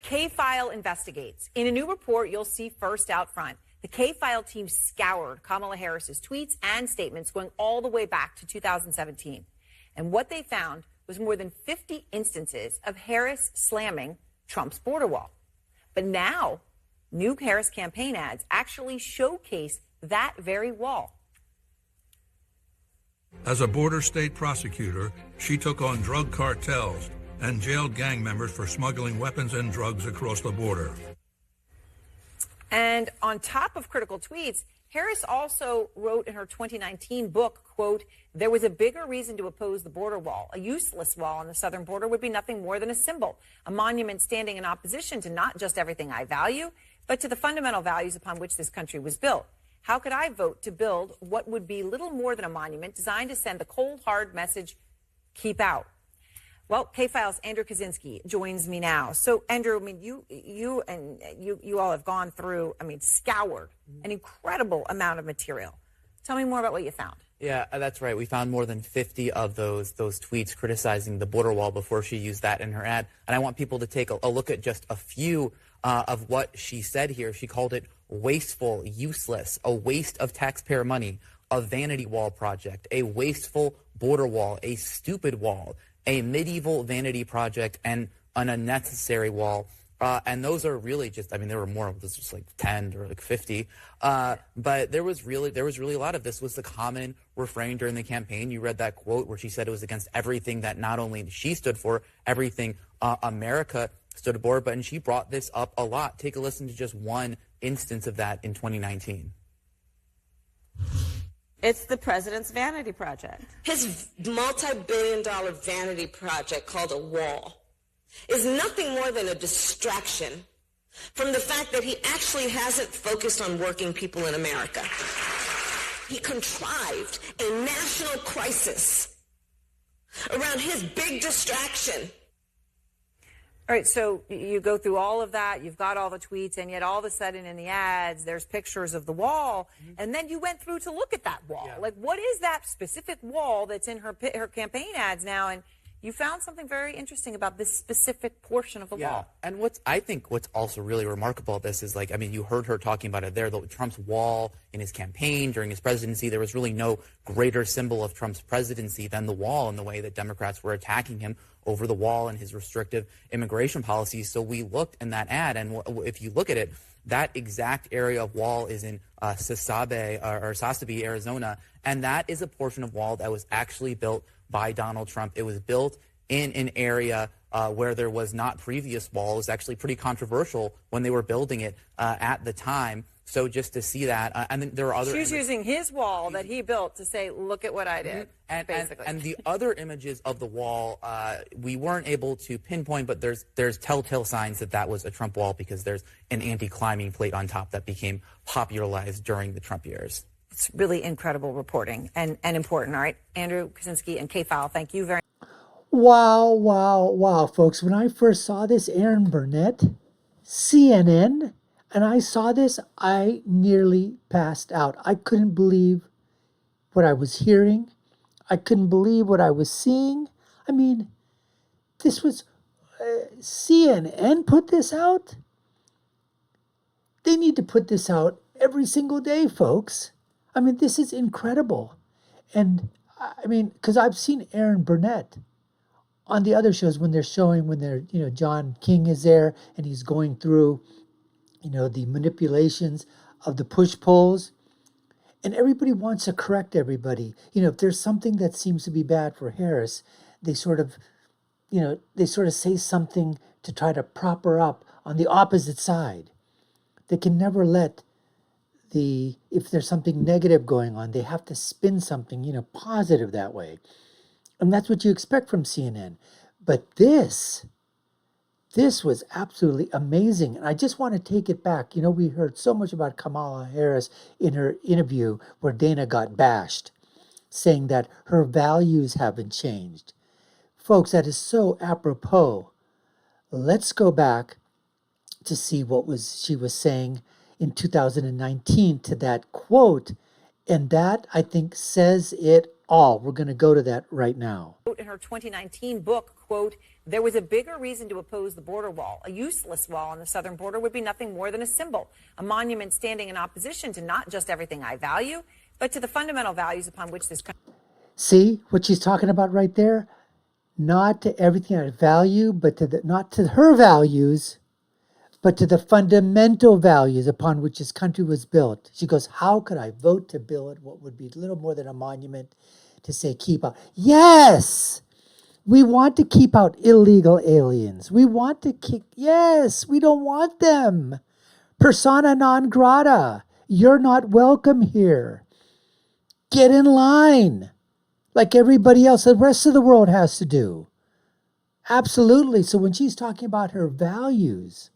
K-File investigates. In a new report you'll see first out front, the K-File team scoured Kamala Harris's tweets and statements going all the way back to 2017. And what they found was more than 50 instances of Harris slamming Trump's border wall. But now, new Harris campaign ads actually showcase that very wall. As a border state prosecutor, she took on drug cartels and jailed gang members for smuggling weapons and drugs across the border. And on top of critical tweets, Harris also wrote in her 2019 book, quote, "There was a bigger reason to oppose the border wall. A useless wall on the southern border would be nothing more than a symbol, a monument standing in opposition to not just everything I value, but to the fundamental values upon which this country was built. How could I vote to build what would be little more than a monument designed to send the cold, hard message, keep out?" Well, K-File's Andrew Kaczynski joins me now. So, Andrew, I mean, you all have gone through, scoured an incredible amount of material. Tell me more about what you found. Yeah, that's right. We found more than 50 of those tweets criticizing the border wall before she used that in her ad. And I want people to take a look at just a few of what she said here. She called it wasteful, useless, a waste of taxpayer money, a vanity wall project, a wasteful border wall, a stupid wall, a medieval vanity project, and an unnecessary wall. And those are really just, there were more of this, just like 10 or like 50. But there was really a lot of this was the common refrain during the campaign. You read that quote where she said it was against everything that not only she stood for, everything America stood for, but and she brought this up a lot. Take a listen to just one instance of that in 2019. It's the president's vanity project. His multi-billion-dollar vanity project called a wall is nothing more than a distraction from the fact that he actually hasn't focused on working people in America. He contrived a national crisis around his big distraction. All right, so you go through all of that, you've got all the tweets, and yet all of a sudden in the ads, there's pictures of the wall, and then you went through to look at that wall. Yeah. Like, what is that specific wall that's in her campaign ads now? And you found something very interesting about this specific portion of the wall. And I think what's also really remarkable about this is, you heard her talking about it there, Trump's wall in his campaign during his presidency. There was really no greater symbol of Trump's presidency than the wall in the way that Democrats were attacking him over the wall and his restrictive immigration policies. So we looked in that ad, and if you look at it, that exact area of wall is in Sasabe, Arizona, and that is a portion of wall that was actually built by Donald Trump. It was built in an area where there was not previous wall. It was actually pretty controversial when they were building it at the time. So just to see that, and then there are other. She's using his wall that he built to say, "Look at what I did." Basically. And the other images of the wall, we weren't able to pinpoint, but there's telltale signs that was a Trump wall because there's an anti-climbing plate on top that became popularized during the Trump years. It's really incredible reporting and important. All right, Andrew Kaczynski and K-File, thank you very much. Wow, folks. When I first saw this, Aaron Burnett, CNN, and I saw this, I nearly passed out. I couldn't believe what I was hearing. I couldn't believe what I was seeing. This was CNN put this out. They need to put this out every single day, folks. This is incredible. And because I've seen Aaron Burnett on the other shows when John King is there and he's going through, the manipulations of the push-pulls. And everybody wants to correct everybody. If there's something that seems to be bad for Harris, they sort of say something to try to prop her up on the opposite side. They can never let if there's something negative going on, they have to spin something, positive that way. And that's what you expect from CNN. But this was absolutely amazing. And I just want to take it back. We heard so much about Kamala Harris in her interview where Dana got bashed, saying that her values haven't changed. Folks, that is so apropos. Let's go back to see what she was saying in 2019 to that quote. And that, I think, says it all. We're going to go to that right now. In her 2019 book, quote, there was a bigger reason to oppose the border wall. A useless wall on the southern border would be nothing more than a symbol, a monument standing in opposition to not just everything I value, but to the fundamental values upon which this country. See what she's talking about right there? Not to everything I value, but not to her values, but to the fundamental values upon which this country was built. She goes, how could I vote to build what would be little more than a monument to say keep out? Yes! We want to keep out illegal aliens. We want to keep, yes, we don't want them. Persona non grata. You're not welcome here. Get in line like everybody else, the rest of the world has to do. Absolutely. So when she's talking about her values,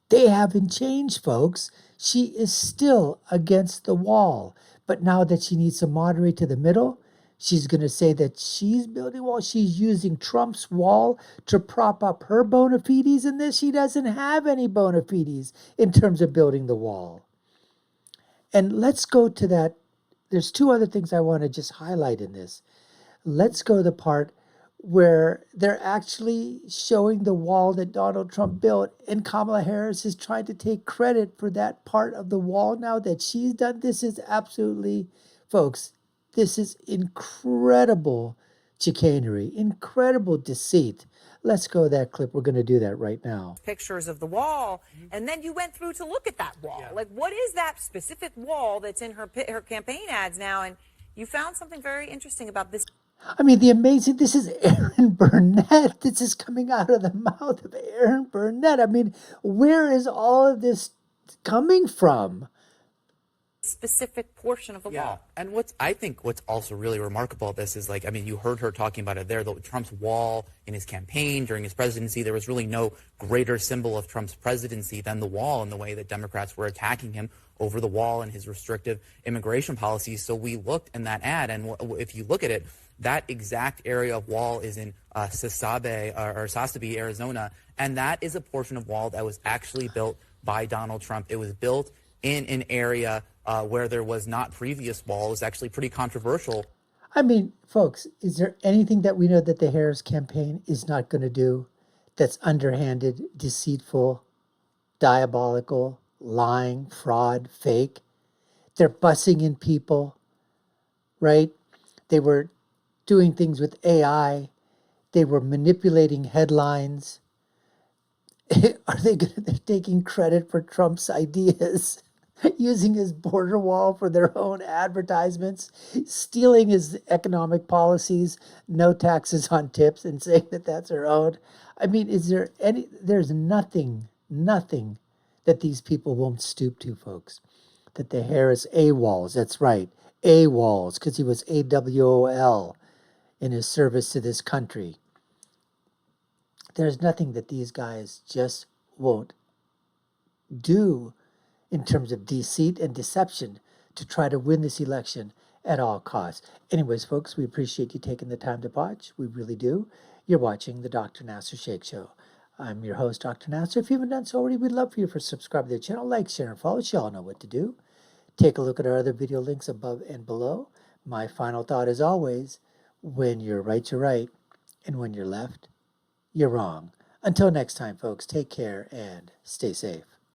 they haven't changed, folks. She is still against the wall. But now that she needs to moderate to the middle, she's going to say that she's building a wall. She's using Trump's wall to prop up her bona fides in this. She doesn't have any bona fides in terms of building the wall. And let's go to that. There's two other things I want to just highlight in this. Let's go to the part where they're actually showing the wall that Donald Trump built, and Kamala Harris is trying to take credit for that part of the wall now that she's done. This is absolutely, folks, this is incredible chicanery, incredible deceit. Let's go to that clip. We're going to do that right now. Pictures of the wall, and then you went through to look at that wall. Like, what is that specific wall that's in her campaign ads now? And you found something very interesting about this. I mean, this is Aaron Burnett. This is coming out of the mouth of Aaron Burnett. I mean, where is all of this coming from? Specific portion of the wall. And I think what's also really remarkable about this is, like, I mean, you heard her talking about it there, Trump's wall in his campaign during his presidency. There was really no greater symbol of Trump's presidency than the wall, and the way that Democrats were attacking him over the wall and his restrictive immigration policies. So we looked in that ad, and if you look at it, that exact area of wall is in Sasabe, Arizona, and that is a portion of wall that was actually built by Donald Trump. It was built in an area where there was not previous wall. It was actually pretty controversial. I mean, folks, is there anything that we know that the Harris campaign is not going to do that's underhanded, deceitful, diabolical, lying, fraud, fake? They're bussing in people, right? They were doing things with AI. They were manipulating headlines. They're taking credit for Trump's ideas? Using his border wall for their own advertisements, stealing his economic policies, no taxes on tips, and saying that that's their own. I mean, there's nothing that these people won't stoop to, folks. That the Harris AWOLs, that's right, AWOLs, because he was AWOL in his service to this country. There's nothing that these guys just won't do in terms of deceit and deception to try to win this election at all costs. Anyways, folks, we appreciate you taking the time to watch. We really do. You're watching the Dr. Nasser Sheikh Show. I'm your host, Dr. Nasser. If you haven't done so already, we'd love for you to subscribe to the channel, like, share, and follow. You all know what to do. Take a look at our other video links above and below. My final thought is always, when you're right, you're right. And when you're left, you're wrong. Until next time, folks, take care and stay safe.